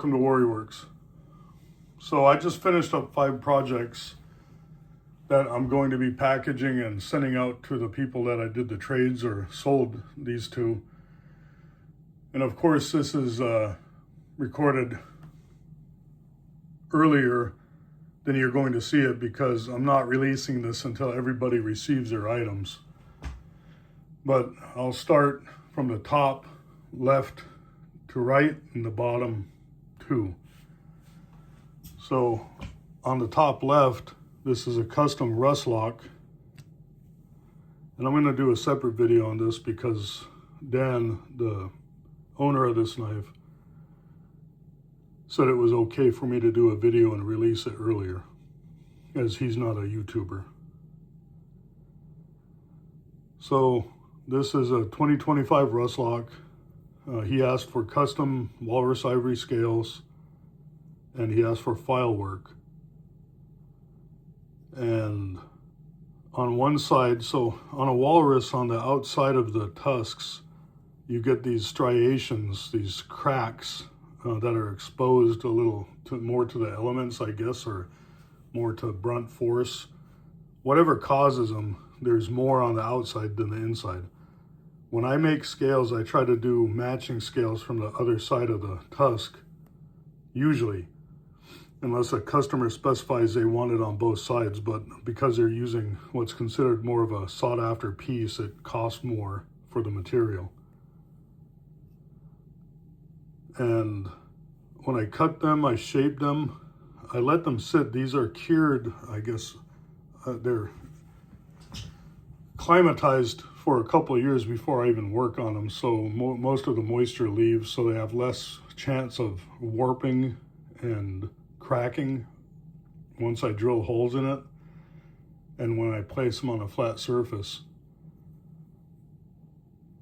welcome to Warrior Werks. So I just finished up 5 projects that I'm going to be packaging and sending out to the people that I did the trades or sold these to. And of course this is recorded earlier than you're going to see it because I'm not releasing this until everybody receives their items. But I'll start from the top left to right and the bottom 2. So on the top left, this is a custom rust lock. And I'm going to do a separate video on this because Dan, the owner of this knife, said it was okay for me to do a video and release it earlier, as he's not a YouTuber. So this is a 2025 rust lock. He asked for custom Walrus Ivory scales, and he asked for Filework. And on one side, so on a walrus, on the outside of the tusks, you get these striations, these cracks that are exposed a little more to the elements, I guess, or more to brunt force. Whatever causes them, there's more on the outside than the inside. When I make scales, I try to do matching scales from the other side of the tusk, usually, unless a customer specifies they want it on both sides. But because they're using what's considered more of a sought-after piece, it costs more for the material. And when I cut them, I shape them, I let them sit. These are cured, I guess, they're climatized for a couple of years before I even work on them, so most of the moisture leaves, so they have less chance of warping and cracking once I drill holes in it and when I place them on a flat surface.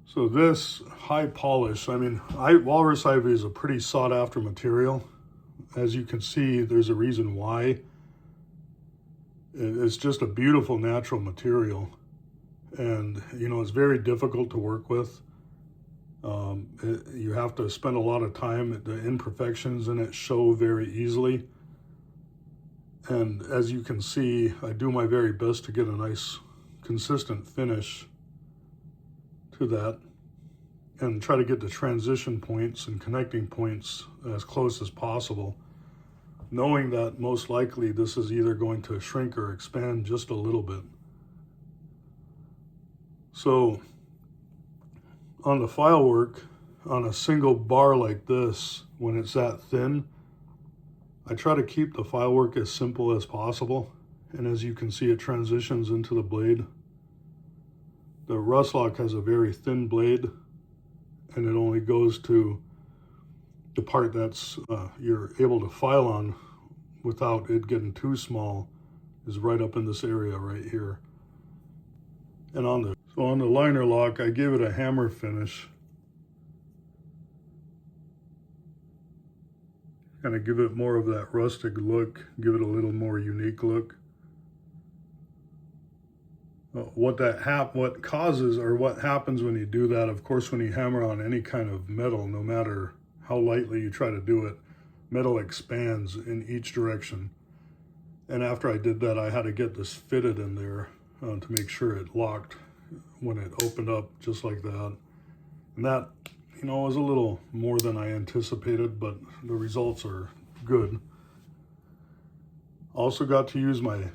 So this high polish, I mean, Walrus Ivory is a pretty sought after material. As you can see, there's a reason why. It's just a beautiful natural material. And, you know, it's very difficult to work with. You have to spend a lot of time. The imperfections in it show very easily. And as you can see, I do my very best to get a nice, consistent finish to that and try to get the transition points and connecting points as close as possible, knowing that most likely this is either going to shrink or expand just a little bit. So on the Filework, on a single bar like this, when it's that thin, I try to keep the Filework as simple as possible. And as you can see, it transitions into the blade. The rust lock has a very thin blade, and it only goes to the part that's you're able to file on without it getting too small, is right up in this area right here. And on the liner lock, I give it a hammer finish. Kind of give it more of that rustic look, give it a little more unique look. What causes or what happens when you do that, of course, when you hammer on any kind of metal, no matter how lightly you try to do it, metal expands in each direction. And after I did that, I had to get this fitted in there to make sure it locked when it opened up just like that. And that, you know, was a little more than I anticipated, but the results are good. Also got to use my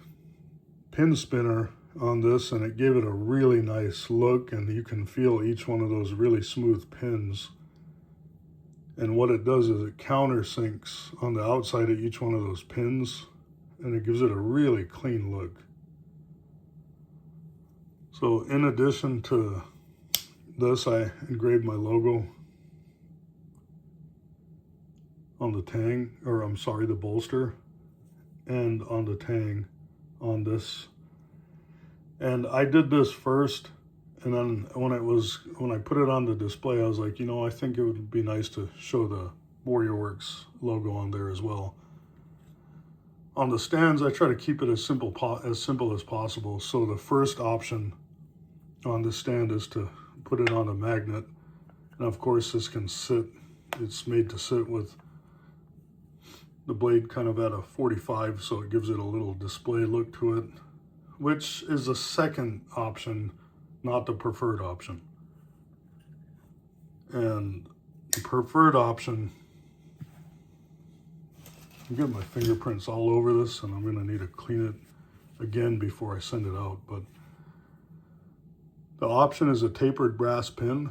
pin spinner on this, and it gave it a really nice look, and you can feel each one of those really smooth pins. And what it does is it countersinks on the outside of each one of those pins, and it gives it a really clean look. So in addition to this, I engraved my logo on the tang, or I'm sorry, the bolster, and on the tang on this. And I did this first, and then when I put it on the display, I was like, you know, I think it would be nice to show the Warrior Werks logo on there as well. On the stands, I try to keep it as simple as possible. So the first option on the stand is to put it on a magnet. And of course, this can sit, it's made to sit with the blade kind of at a 45, so it gives it a little display look to it, which is a second option, not the preferred option. And the preferred option, I'm getting my fingerprints all over this, and I'm going to need to clean it again before I send it out. But the option is a tapered brass pin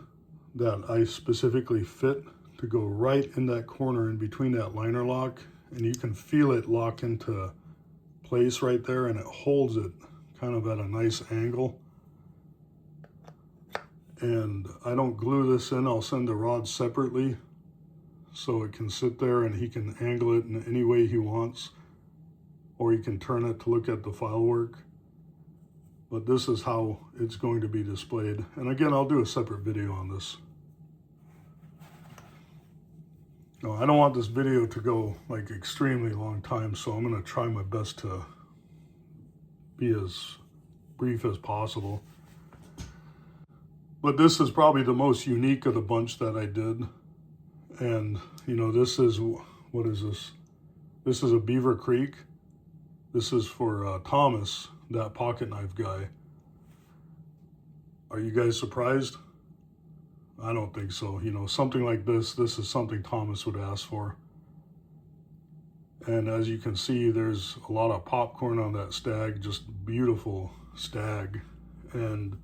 that I specifically fit to go right in that corner in between that liner lock, and you can feel it lock into place right there, and it holds it kind of at a nice angle. And I don't glue this in, I'll send the rod separately so it can sit there and he can angle it in any way he wants, or he can turn it to look at the file work. But this is how it's going to be displayed. And again, I'll do a separate video on this. No, I don't want this video to go like extremely long time, so I'm going to try my best to be as brief as possible. But this is probably the most unique of the bunch that I did. And, you know, this is, what is this? This is a Beaver Creek. This is for Thomas, that pocket knife guy. Are you guys surprised? I don't think so. You know, something like this is something Thomas would ask for. And as you can see, there's a lot of popcorn on that Stag, just beautiful Stag. And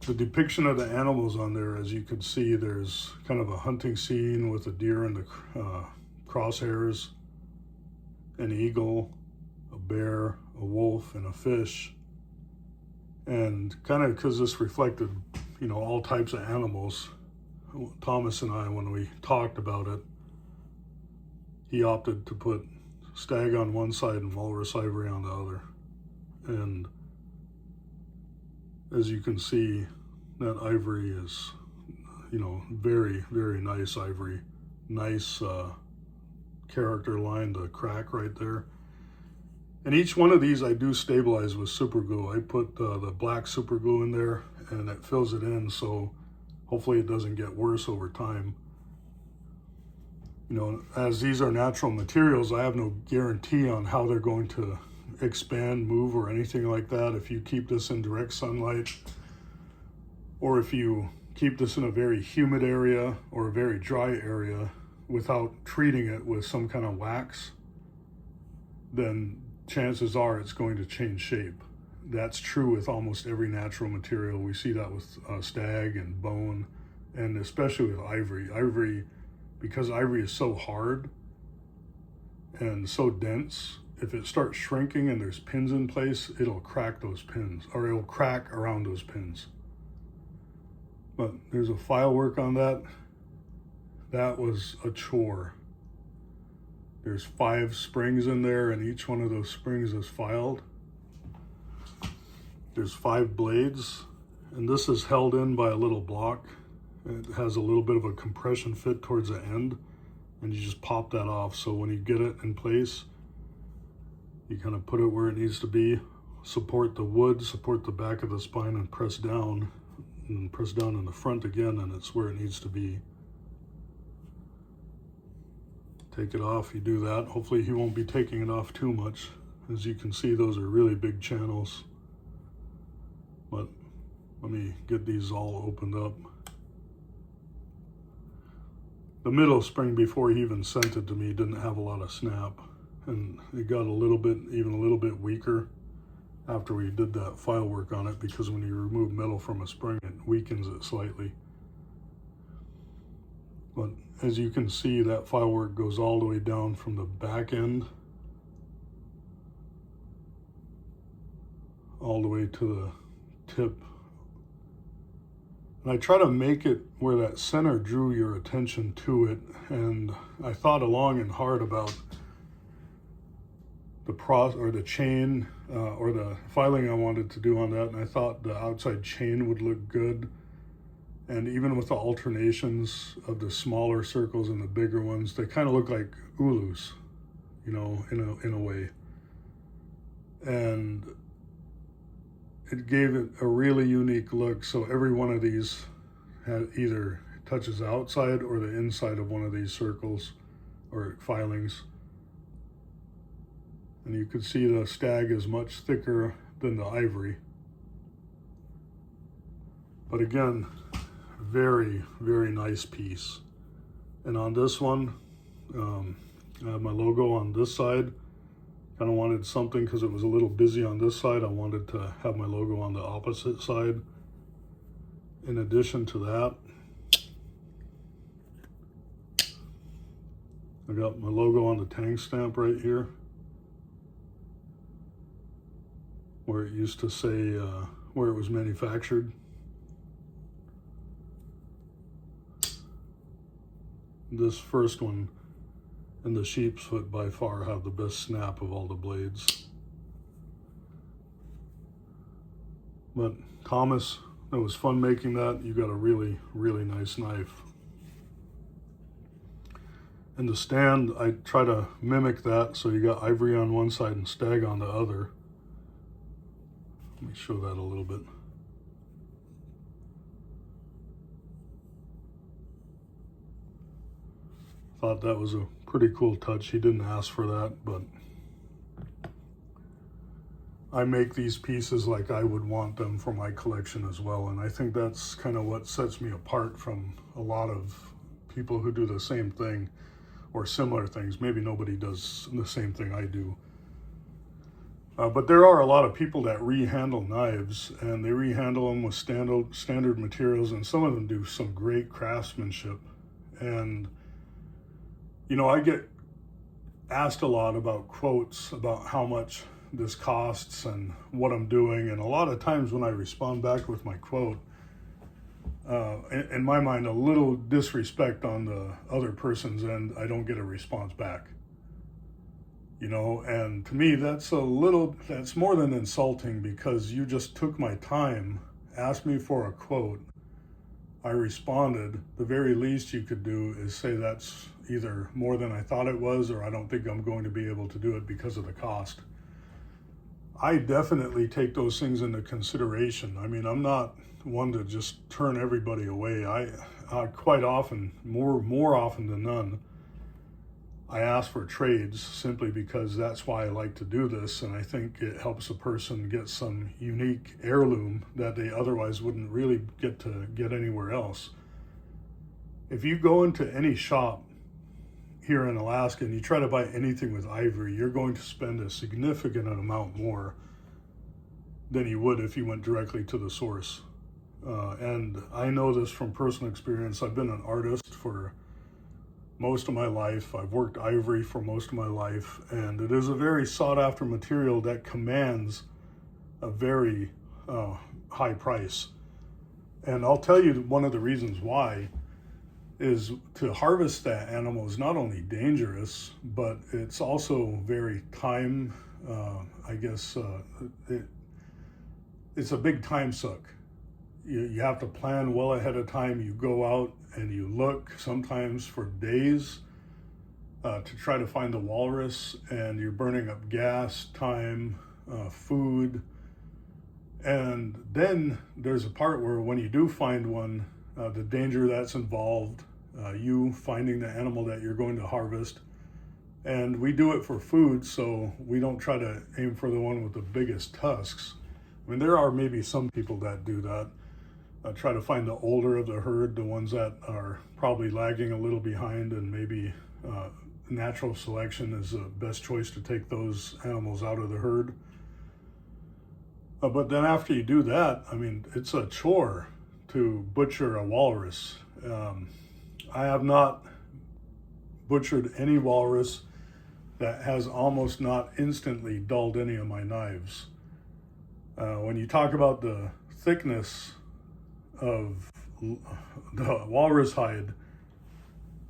the depiction of the animals on there, as you can see, there's kind of a hunting scene with a deer and the crosshairs, an eagle, a bear, a wolf, and a fish. And kind of because this reflected, you know, all types of animals, Thomas and I, when we talked about it, he opted to put Stag on one side and Walrus Ivory on the other. And as you can see, that ivory is, you know, very, very nice ivory. Nice character line, the crack right there. And each one of these I do stabilize with super glue. I put the black super glue in there and it fills it in, so hopefully it doesn't get worse over time. You know, as these are natural materials, I have no guarantee on how they're going to expand, move, or anything like that. If you keep this in direct sunlight, or if you keep this in a very humid area or a very dry area without treating it with some kind of wax, then chances are it's going to change shape. That's true with almost every natural material. We see that with Stag and bone, and especially with ivory. Ivory, because ivory is so hard and so dense, if it starts shrinking and there's pins in place, it'll crack those pins, or it'll crack around those pins. But there's a file work on that. That was a chore. There's 5 springs in there, and each one of those springs is filed. There's 5 blades, and this is held in by a little block. It has a little bit of a compression fit towards the end, and you just pop that off. So when you get it in place, you kind of put it where it needs to be, support the wood, support the back of the spine, and press down in the front again, and it's where it needs to be. Take it off, you do that. Hopefully he won't be taking it off too much. As you can see, those are really big channels. But let me get these all opened up. The middle spring, before he even sent it to me, didn't have a lot of snap, and it got even a little bit weaker after we did that file work on it, because when you remove metal from a spring, it weakens it slightly. But as you can see, that file work goes all the way down from the back end all the way to the tip. And I try to make it where that center drew your attention to it. And I thought long and hard about the chain or the filing I wanted to do on that. And I thought the outside chain would look good. And even with the alternations of the smaller circles and the bigger ones, they kind of look like ulus, you know, in a way. And it gave it a really unique look. So every one of these had either touches the outside or the inside of one of these circles. or filings. And you can see the Stag is much thicker than the Ivory. But again, very, very nice piece. And on this one, I have my logo on this side. Kind of wanted something, because it was a little busy on this side, I wanted to have my logo on the opposite side. In addition to that, I got my logo on the tank stamp right here, where it used to say where it was manufactured. This first one and the sheep's foot by far have the best snap of all the blades. But Thomas, it was fun making that. You got a really, really nice knife. And the stand, I try to mimic that, so you got Ivory on one side and Stag on the other. Let me show that a little bit. Thought that was a pretty cool touch. He didn't ask for that, but I make these pieces like I would want them for my collection as well. And I think that's kind of what sets me apart from a lot of people who do the same thing or similar things. Maybe nobody does the same thing I do. But there are a lot of people that rehandle knives, and they rehandle them with standard materials, and some of them do some great craftsmanship. And you know, I get asked a lot about quotes about how much this costs and what I'm doing, and a lot of times when I respond back with my quote, in my mind, a little disrespect on the other person's end, I don't get a response back. You know, and to me, that's more than insulting, because you just took my time, asked me for a quote, I responded. The very least you could do is say that's either more than I thought it was, or I don't think I'm going to be able to do it because of the cost. I definitely take those things into consideration. I mean, I'm not one to just turn everybody away. I quite often, more often than none, I ask for trades, simply because that's why I like to do this, and I think it helps a person get some unique heirloom that they otherwise wouldn't really get anywhere else. If you go into any shop here in Alaska and you try to buy anything with ivory, you're going to spend a significant amount more than you would if you went directly to the source. And I know this from personal experience. I've been an artist for most of my life. I've worked ivory for most of my life, and it is a very sought after material that commands a very high price. And I'll tell you one of the reasons why is to harvest that animal is not only dangerous, but it's also very time, it's a big time suck. You have to plan well ahead of time. You go out and you look sometimes for days to try to find the walrus, and you're burning up gas, time, food. And then there's a part where when you do find one, the danger that's involved, you finding the animal that you're going to harvest. And we do it for food, so we don't try to aim for the one with the biggest tusks. I mean, there are maybe some people that do that. Try to find the older of the herd, the ones that are probably lagging a little behind, and maybe natural selection is the best choice to take those animals out of the herd. But then after you do that, I mean, it's a chore to butcher a walrus. I have not butchered any walrus that has almost not instantly dulled any of my knives. When you talk about the thickness of the walrus hide,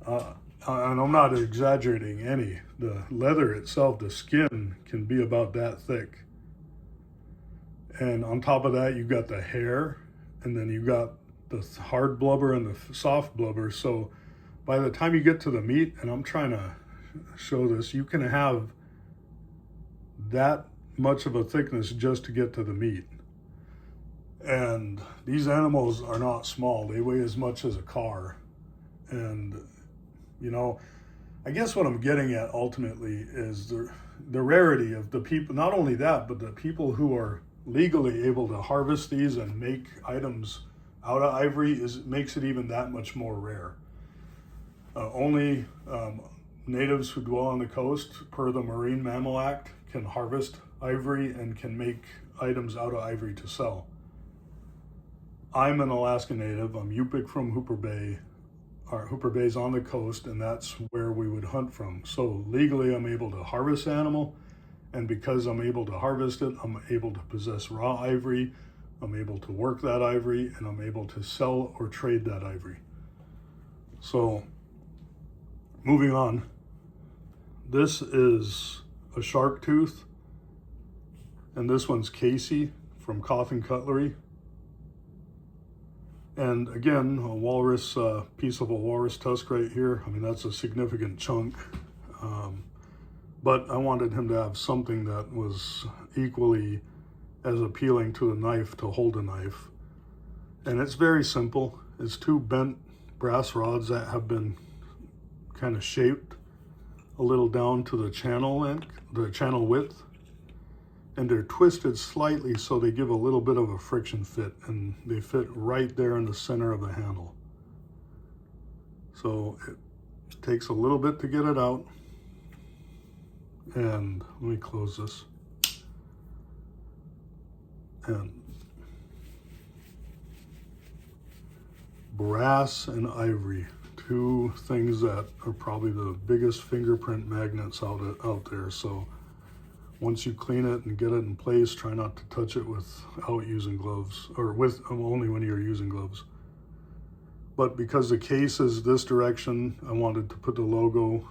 and I'm not exaggerating any, the leather itself, the skin can be about that thick. And on top of that, you've got the hair, and then you've got the hard blubber and the soft blubber. So by the time you get to the meat, and I'm trying to show this, you can have that much of a thickness just to get to the meat. And these animals are not small. They weigh as much as a car. And, you know, I guess what I'm getting at ultimately is the rarity of the people, not only that, but the people who are legally able to harvest these and make items out of ivory makes it even that much more rare. Only natives who dwell on the coast, per the Marine Mammal Act, can harvest ivory and can make items out of ivory to sell. I'm an Alaska native. I'm Yupik from Hooper Bay. Hooper Bay's on the coast, and that's where we would hunt from. So legally, I'm able to harvest animal, and because I'm able to harvest it, I'm able to possess raw ivory, I'm able to work that ivory, and I'm able to sell or trade that ivory. So, moving on, this is a shark tooth, and this one's Casey from Coffin Cutlery. And again, a walrus, piece of a walrus tusk right here. I mean, that's a significant chunk. But I wanted him to have something that was equally as appealing to the knife to hold a knife. And it's very simple. It's two bent brass rods that have been kind of shaped a little down to the channel length, the channel width. And they're twisted slightly so they give a little bit of a friction fit, and they fit right there in the center of the handle. So it takes a little bit to get it out. And let me close this. And brass and ivory, two things that are probably the biggest fingerprint magnets out there. So once you clean it and get it in place, try not to touch it without using gloves, or with only when you're using gloves. But because the case is this direction, I wanted to put the logo,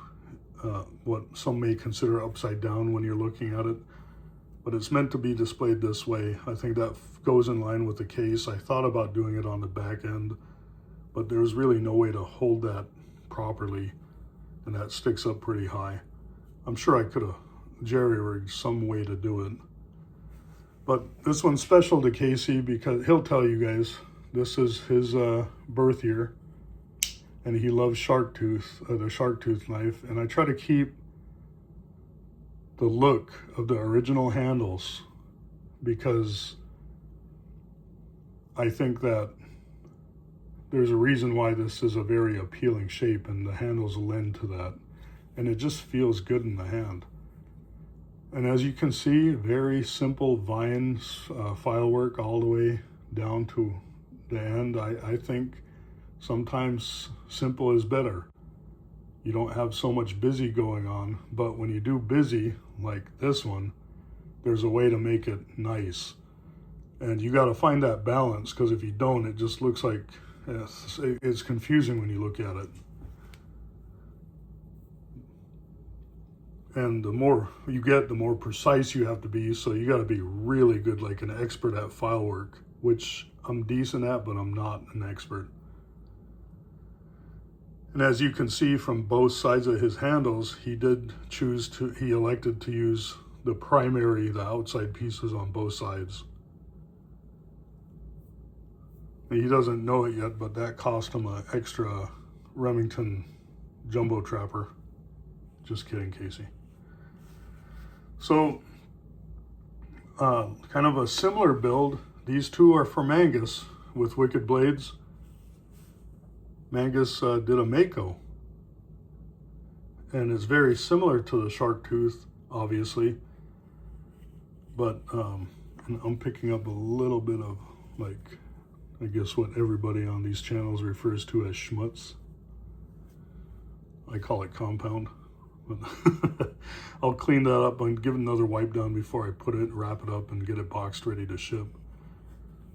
what some may consider upside down when you're looking at it, but it's meant to be displayed this way. I think that goes in line with the case. I thought about doing it on the back end, but there's really no way to hold that properly, and that sticks up pretty high. I'm sure I could have jerry-rigged some way to do it. But this one's special to Casey because he'll tell you guys this is his birth year, and he loves shark tooth, the shark tooth knife. And I try to keep the look of the original handles because I think that there's a reason why this is a very appealing shape, and the handles lend to that, and it just feels good in the hand. And as you can see, very simple vines, file work all the way down to the end. I think sometimes simple is better. You don't have so much busy going on, but when you do busy, like this one, there's a way to make it nice. And you got to find that balance, because if you don't, it just looks like it's confusing when you look at it. And the more you get, the more precise you have to be. So you got to be really good, like an expert at file work, which I'm decent at, but I'm not an expert. And as you can see from both sides of his handles, he elected to use the outside pieces on both sides. And he doesn't know it yet, but that cost him an extra Remington jumbo trapper. Just kidding, Casey. So, kind of a similar build. These two are from Angus with Wicked Blades. Mangus did a Mako, and it's very similar to the shark tooth, obviously, but I'm picking up a little bit of, like, I guess what everybody on these channels refers to as schmutz. I call it compound. I'll clean that up and give it another wipe down before I put it, wrap it up, and get it boxed ready to ship.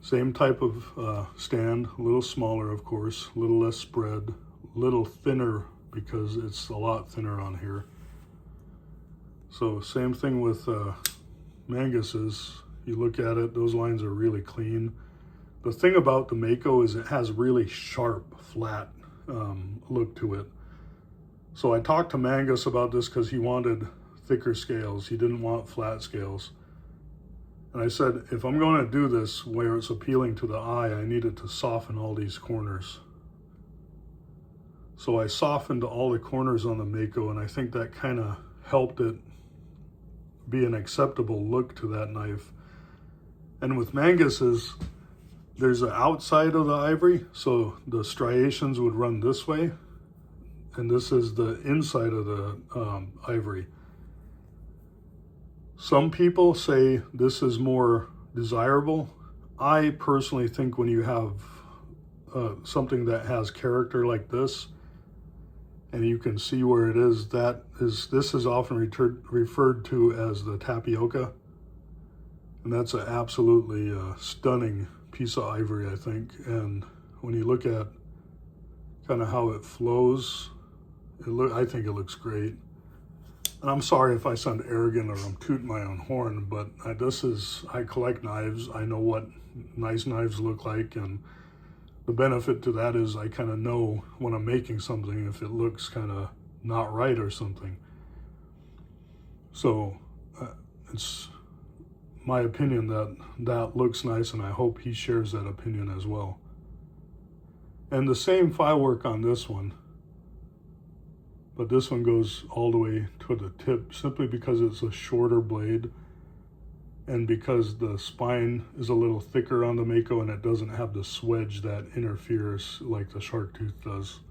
Same type of stand, a little smaller, of course, a little less spread, a little thinner because it's a lot thinner on here. So same thing with Mangus's. You look at it, those lines are really clean. The thing about the Mako is it has really sharp, flat look to it. So I talked to Mangus about this because he wanted thicker scales. He didn't want flat scales. And I said, if I'm going to do this where it's appealing to the eye, I needed to soften all these corners. So I softened all the corners on the Mako, and I think that kind of helped it be an acceptable look to that knife. And with Mangus's, there's an outside of the ivory, so the striations would run this way, and this is the inside of the ivory. Some people say this is more desirable. I personally think when you have something that has character like this, and you can see where it is, this is often referred to as the tapioca. And that's an absolutely stunning piece of ivory, I think. And when you look at kind of how it flows, I think it looks great. And I'm sorry if I sound arrogant or I'm tooting my own horn, but I collect knives. I know what nice knives look like, and the benefit to that is I kind of know when I'm making something if it looks kind of not right or something. So it's my opinion that looks nice, and I hope he shares that opinion as well. And the same filework on this one, but this one goes all the way to the tip simply because it's a shorter blade and because the spine is a little thicker on the Mako and it doesn't have the swedge that interferes like the shark tooth does.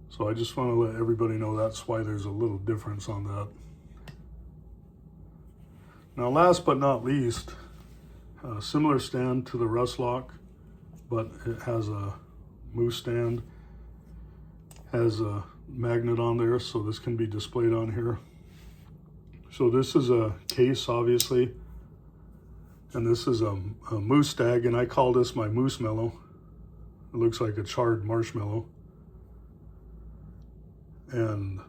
So I just want to let everybody know that's why there's a little difference on that. Now, last but not least, a similar stand to the Rustlock, but it has a moose stand, has a magnet on there, so this can be displayed on here. So this is a case, obviously, and this is a moose stag, and I call this my moose mellow. It looks like a charred marshmallow. And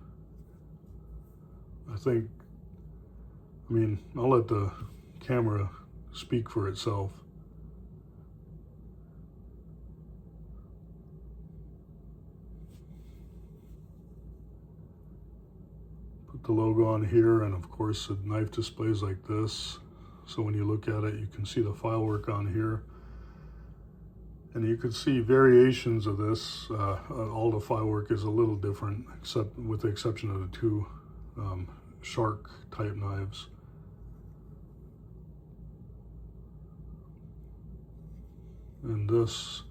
I'll let the camera speak for itself. Put the logo on here, and of course the knife displays like this. So when you look at it, you can see the filework on here. And you can see variations of this. All the filework is a little different, except with the exception of the two shark type knives. And this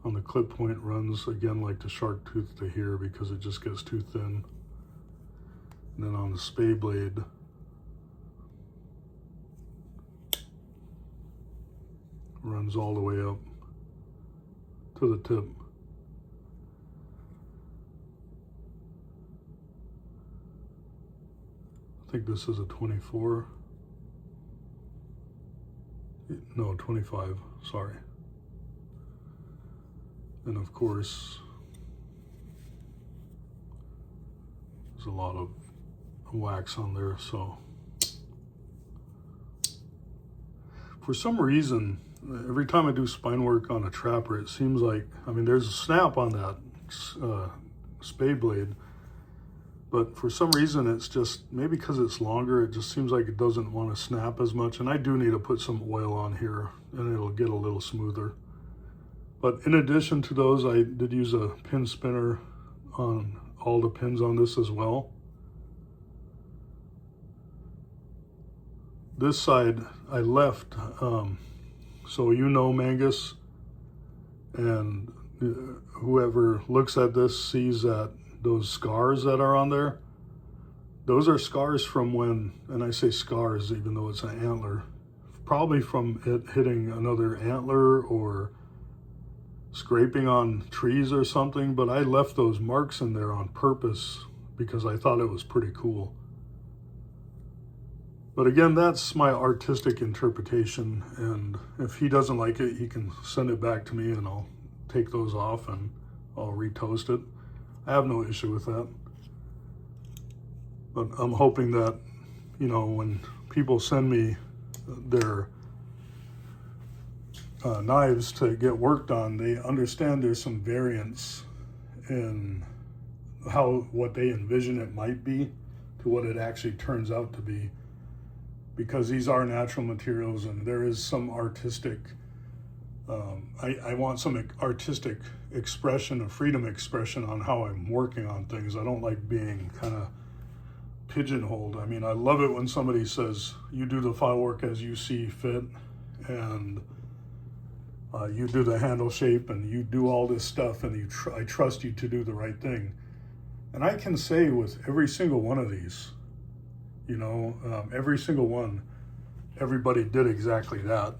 on the clip point runs again like the shark tooth to here because it just gets too thin. And then on the spay blade, runs all the way up to the tip. I think this is a 24. No, 25, sorry. And of course, there's a lot of wax on there, so. For some reason, every time I do spine work on a trapper, it seems like, there's a snap on that spade blade, but for some reason it's just, maybe because it's longer, it just seems like it doesn't want to snap as much, and I do need to put some oil on here, and it'll get a little smoother. But in addition to those, I did use a pin spinner on all the pins on this as well. This side I left, so Mangus, and whoever looks at this sees that those scars that are on there, those are scars from when, and I say scars even though it's an antler, probably from it hitting another antler or scraping on trees or something, but I left those marks in there on purpose because I thought it was pretty cool. But again, that's my artistic interpretation, and if he doesn't like it, he can send it back to me and I'll take those off and I'll retoast it. I have no issue with that. But I'm hoping that, when people send me their knives to get worked on, they understand there's some variance in what they envision it might be to what it actually turns out to be, because these are natural materials and there is some artistic I want some artistic expression, a freedom expression on how I'm working on things. I don't like being kind of pigeonholed. I mean, I love it when somebody says, you do the file work as you see fit, and you do the handle shape, and you do all this stuff, and I trust you to do the right thing. And I can say with every single one of these, you know, every single one, everybody did exactly that.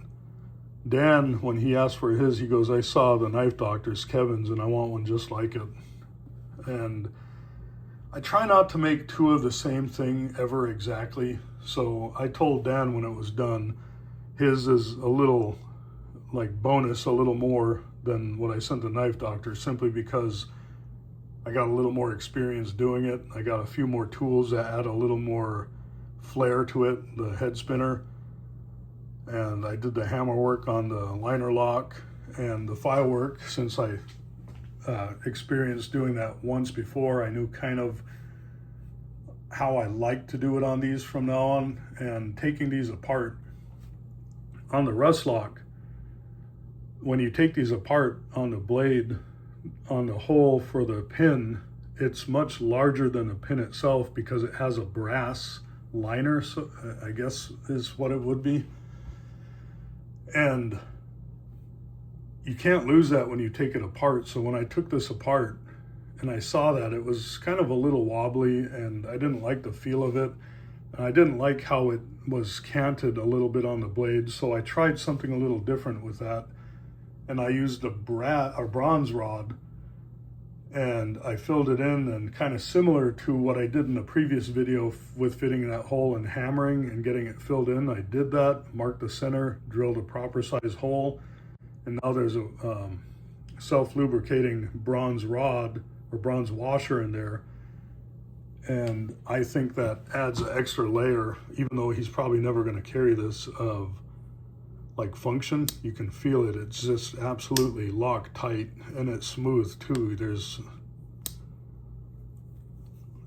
Dan, when he asked for his, he goes, I saw the Knife Doctor's, Kevin's, and I want one just like it. And I try not to make two of the same thing ever exactly. So I told Dan when it was done, his is a little like bonus, a little more than what I sent the Knife Doctor, simply because I got a little more experience doing it. I got a few more tools that add a little more flair to it, the head spinner. And I did the hammer work on the liner lock and the Filework. Since I experienced doing that once before, I knew kind of how I like to do it on these from now on. And taking these apart on the rust lock, when you take these apart on the blade, on the hole for the pin, it's much larger than the pin itself because it has a brass liner, so I guess is what it would be. And you can't lose that when you take it apart. So when I took this apart and I saw that, it was kind of a little wobbly, and I didn't like the feel of it. And I didn't like how it was canted a little bit on the blade. So I tried something a little different with that. And I used a bronze rod, and I filled it in, and kind of similar to what I did in the previous video with fitting that hole and hammering and getting it filled in. I did that, marked the center, drilled a proper size hole, and now there's a self-lubricating bronze rod or bronze washer in there. And I think that adds an extra layer, even though he's probably never going to carry this, of like function. You can feel it. It's just absolutely locked tight, and it's smooth too.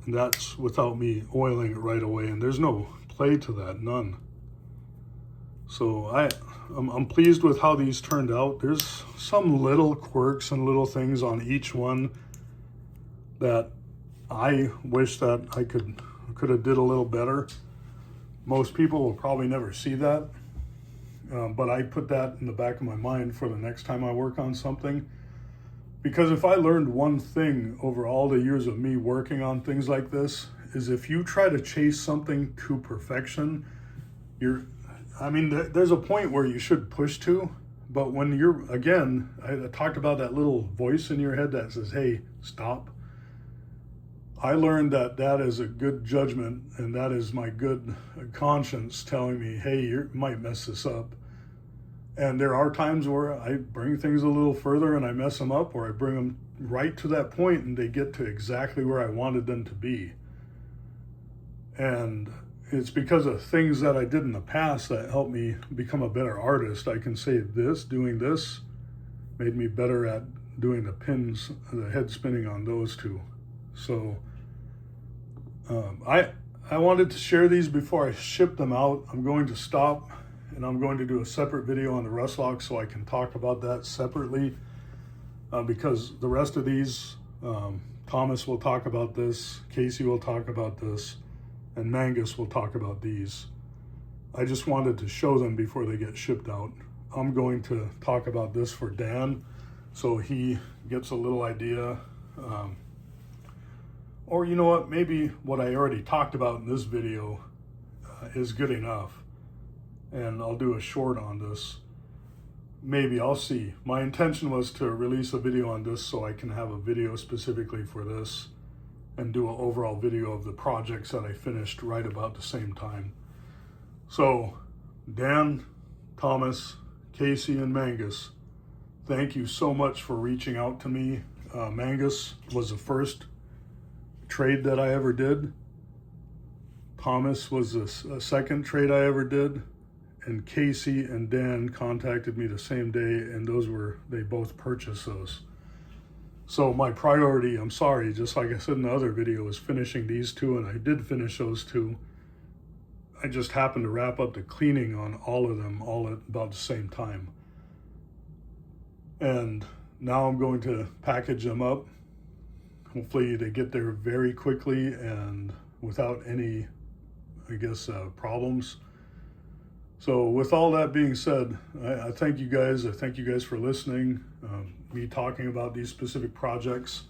And that's without me oiling it right away, and there's no play to that, none. So I'm pleased with how these turned out. There's some little quirks and little things on each one that I wish that I could have did a little better. Most people will probably never see that. But I put that in the back of my mind for the next time I work on something. Because if I learned one thing over all the years of me working on things like this, is if you try to chase something to perfection, there's a point where you should push to, but when again, I talked about that little voice in your head that says, hey, stop. I learned that is a good judgment, and that is my good conscience telling me, hey, you might mess this up. And there are times where I bring things a little further and I mess them up, or I bring them right to that point and they get to exactly where I wanted them to be. And it's because of things that I did in the past that helped me become a better artist. I can say doing this made me better at doing the pins, the head spinning on those two. So I wanted to share these before I ship them out. I'm going to stop, and I'm going to do a separate video on the rust lock so I can talk about that separately, because the rest of these, Thomas will talk about this, Casey will talk about this, and Mangus will talk about these. I just wanted to show them before they get shipped out. I'm going to talk about this for Dan so he gets a little idea. Or you know what, maybe what I already talked about in this video is good enough, and I'll do a short on this. Maybe, I'll see. My intention was to release a video on this so I can have a video specifically for this and do an overall video of the projects that I finished right about the same time. So Dan, Thomas, Casey, and Mangus, thank you so much for reaching out to me. Mangus was the first trade that I ever did. Thomas was the second trade I ever did, and Casey and Dan contacted me the same day, and they both purchased those. So my priority, I'm sorry, just like I said in the other video, was finishing these two, and I did finish those two. I just happened to wrap up the cleaning on all of them all at about the same time. And now I'm going to package them up. Hopefully they get there very quickly and without any, I guess, problems. So with all that being said, I thank you guys. I thank you guys for listening, me talking about these specific projects.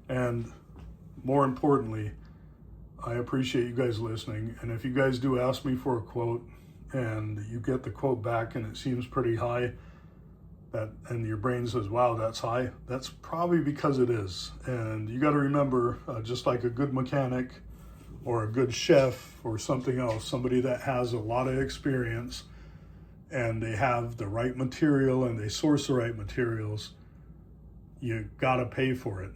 And more importantly, I appreciate you guys listening. And if you guys do ask me for a quote and you get the quote back and it seems pretty high, and your brain says, wow, that's high, that's probably because it is. And you got to remember, just like a good mechanic or a good chef or something else, somebody that has a lot of experience and they have the right material and they source the right materials, you got to pay for it.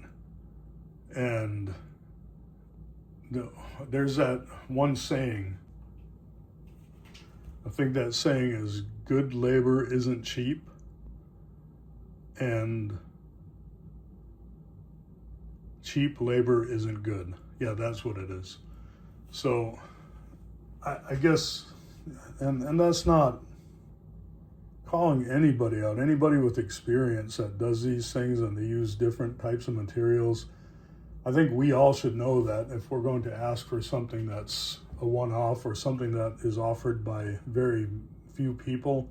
And there's that one saying, I think that saying is, good labor isn't cheap. And cheap labor isn't good. Yeah, that's what it is. So I guess, and that's not calling anybody out, anybody with experience that does these things and they use different types of materials. I think we all should know that if we're going to ask for something that's a one-off or something that is offered by very few people,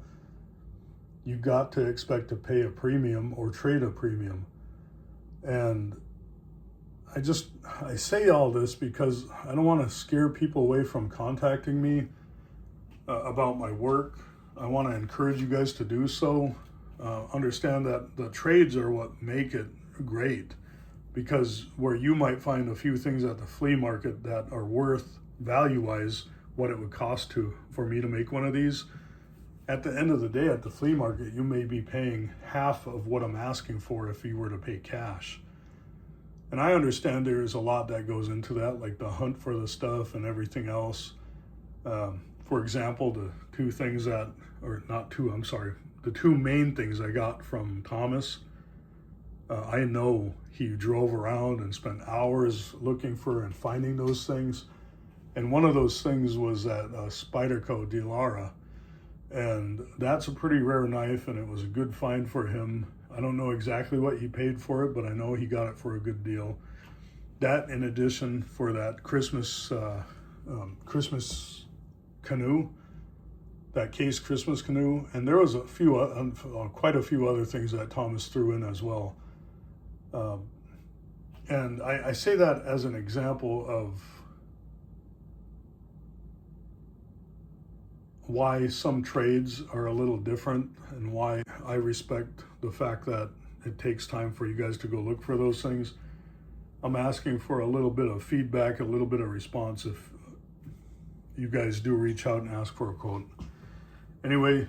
you got to expect to pay a premium or trade a premium. And I say all this because I don't want to scare people away from contacting me about my work. I want to encourage you guys to do so. Understand that the trades are what make it great, because where you might find a few things at the flea market that are worth value-wise what it would cost for me to make one of these, at the end of the day at the flea market, you may be paying half of what I'm asking for if you were to pay cash. And I understand there's a lot that goes into that, like the hunt for the stuff and everything else. For example, the two main things I got from Thomas, I know he drove around and spent hours looking for and finding those things. And one of those things was that Spyderco Di Lara. And that's a pretty rare knife, and it was a good find for him. I don't know exactly what he paid for it, but I know he got it for a good deal. That, in addition, for that Christmas canoe, that case Christmas canoe, and there was quite a few other things that Thomas threw in as well. And I say that as an example of why some trades are a little different and why I respect the fact that it takes time for you guys to go look for those things. I'm asking for a little bit of feedback, a little bit of response if you guys do reach out and ask for a quote. Anyway,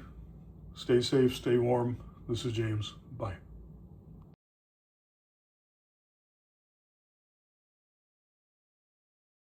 stay safe, stay warm. This is James. Bye.